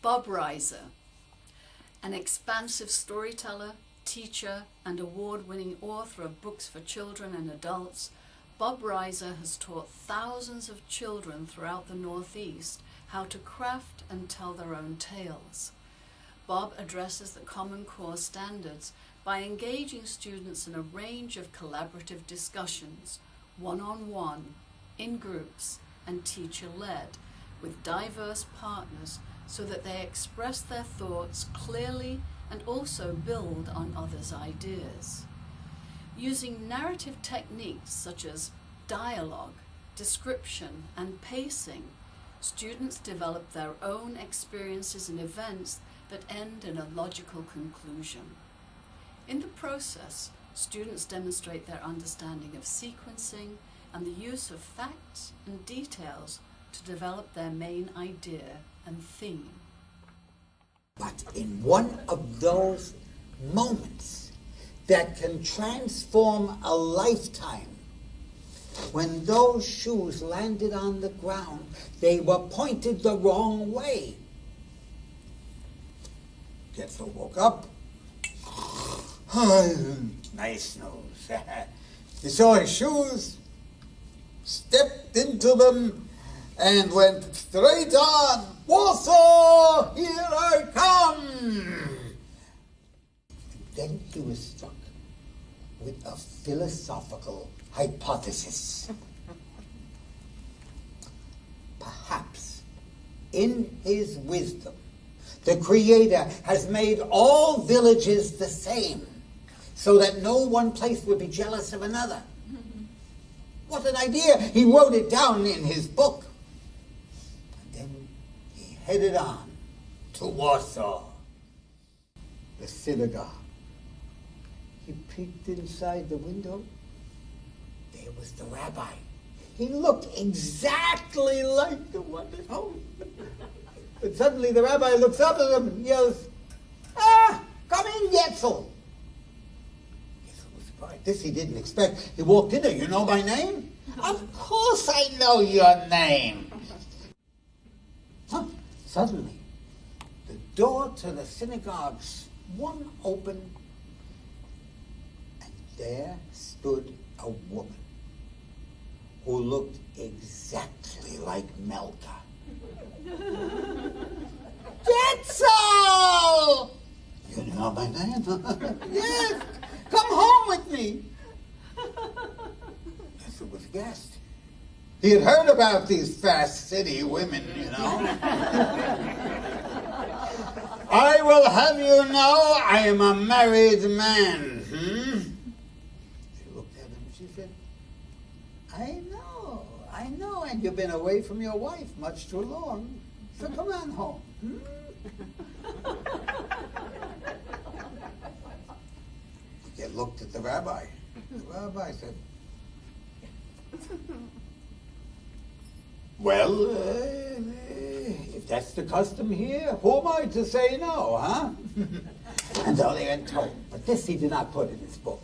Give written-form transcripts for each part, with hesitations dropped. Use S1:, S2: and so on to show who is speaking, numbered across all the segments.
S1: Bob Reiser, an expansive storyteller, teacher, and award-winning author of books for children and adults, Bob Reiser has taught thousands of children throughout the Northeast how to craft and tell their own tales. Bob addresses the Common Core standards by engaging students in a range of collaborative discussions, one-on-one, in groups, and teacher-led, with diverse partners so that they express their thoughts clearly and also build on others' ideas. Using narrative techniques such as dialogue, description, and pacing, students develop their own experiences and events that end in a logical conclusion. In the process, students demonstrate their understanding of sequencing and the use of facts and details to develop their main idea and theme.
S2: But in one of those moments that can transform a lifetime, when those shoes landed on the ground, they were pointed the wrong way. Getzel woke up. Nice nose. He saw his shoes, stepped into them, and went straight on. Warsaw, here I come! And then he was struck with a philosophical hypothesis. Perhaps, in his wisdom, the Creator has made all villages the same, so that no one place would be jealous of another. What an idea! He wrote it down in his book. And then he headed on to Warsaw, the synagogue. He peeked inside the window. There was the rabbi. He looked exactly like the one at home. But suddenly the rabbi looks up at him and yells, come in, Getzel. Getzel was surprised. This he didn't expect. He walked in there. You know my name? Of course I know your name. Suddenly, the door to the synagogue swung open, and there stood a woman who looked exactly like Melka. Getzel! You know my name? Yes! Come home with me! Getzel was aghast. He had heard about these fast city women, you know. I will have you know I am a married man. She looked at him and she said, I know, and you've been away from your wife much too long. So come on home. He looked at the rabbi. The rabbi said, well, if that's the custom here, who am I to say no, huh? And so they went home. But this he did not put in his book.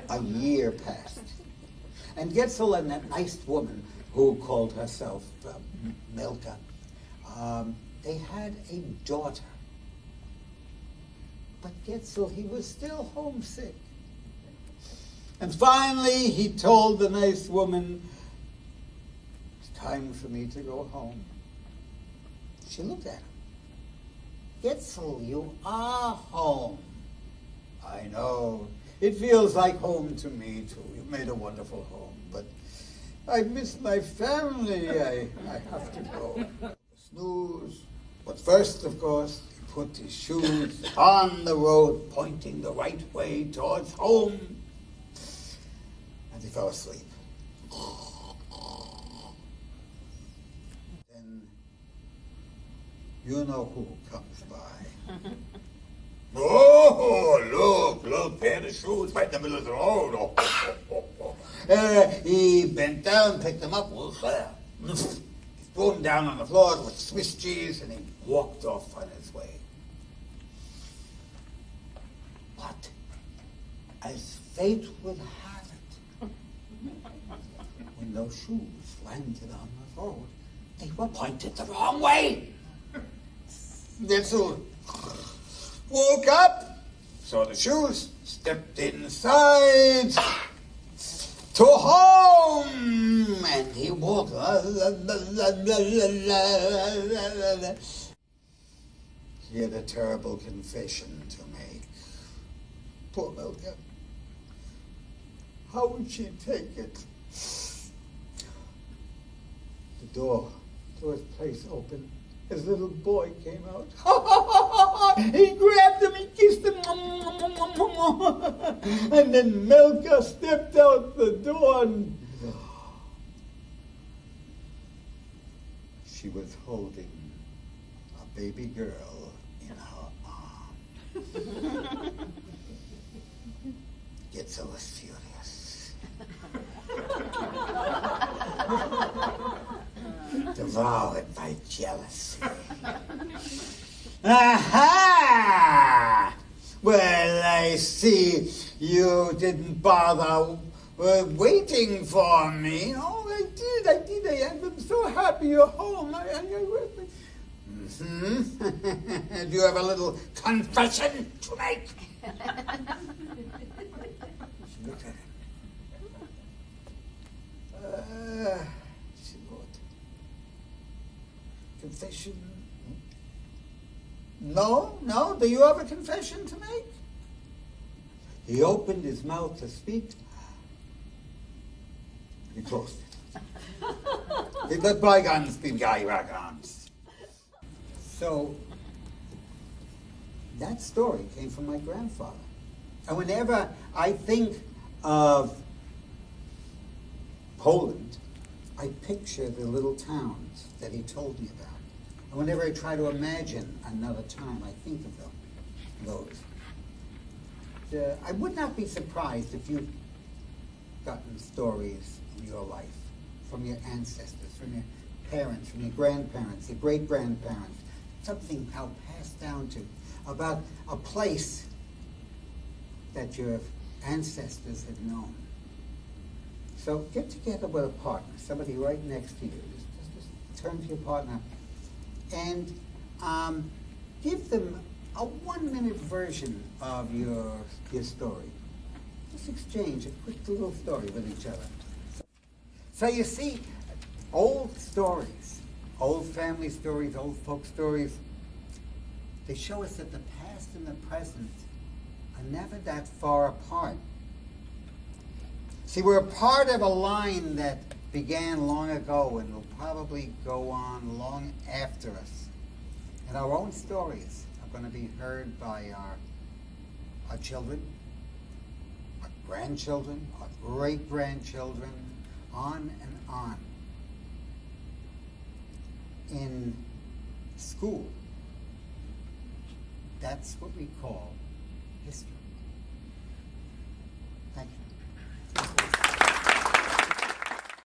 S2: A year passed. And Getzel and that nice woman who called herself Milka, they had a daughter. But Getzel, he was still homesick. And finally, he told the nice woman, it's time for me to go home. She looked at him. Getzel, you are home. I know. It feels like home to me, too. You've made a wonderful home, but I miss my family. I have to go. Snooze. But first, of course, he put his shoes on the road, pointing the right way towards home. And he fell asleep. Then, you know who comes by. Oh, look, pair of shoes right in the middle of the road. He bent down, picked them up, he threw them down on the floor with Swiss cheese, and he walked off on his way. But, as fate would have it, when those shoes landed on the road, They were pointed the wrong way. Little woke up, saw the shoes, stepped inside to home, and he walked. He had a terrible confession to make. Poor Milka. How would she take it? The door's place open. His little boy came out. He grabbed him, he kissed him. And then Milka stepped out the door and she was holding a baby girl in her arms. Get so serious. Devoured by jealousy. Aha! Well, I see you didn't bother waiting for me. Oh, I did. I'm so happy you're home. Do you have a little confession to make? She looked at him. She wrote, confession? No. Do you have a confession to make? He opened his mouth to speak. He closed it. He let bygones be bygones. So, that story came from my grandfather. And whenever I think of Poland, I picture the little towns that he told me about. And whenever I try to imagine another time, I think of those. I would not be surprised if you've gotten stories in your life from your ancestors, from your parents, from your grandparents, your great-grandparents, something how passed down to, about a place that your ancestors had known. So get together with a partner, somebody right next to you. Just turn to your partner and give them a 1-minute version of your story. Just exchange a quick little story with each other. So you see, old stories, old family stories, old folk stories, they show us that the past and the present are never that far apart. See, we're a part of a line that began long ago and will probably go on long after us. And our own stories are going to be heard by our children, our grandchildren, our great-grandchildren, on and on. In school, that's what we call history.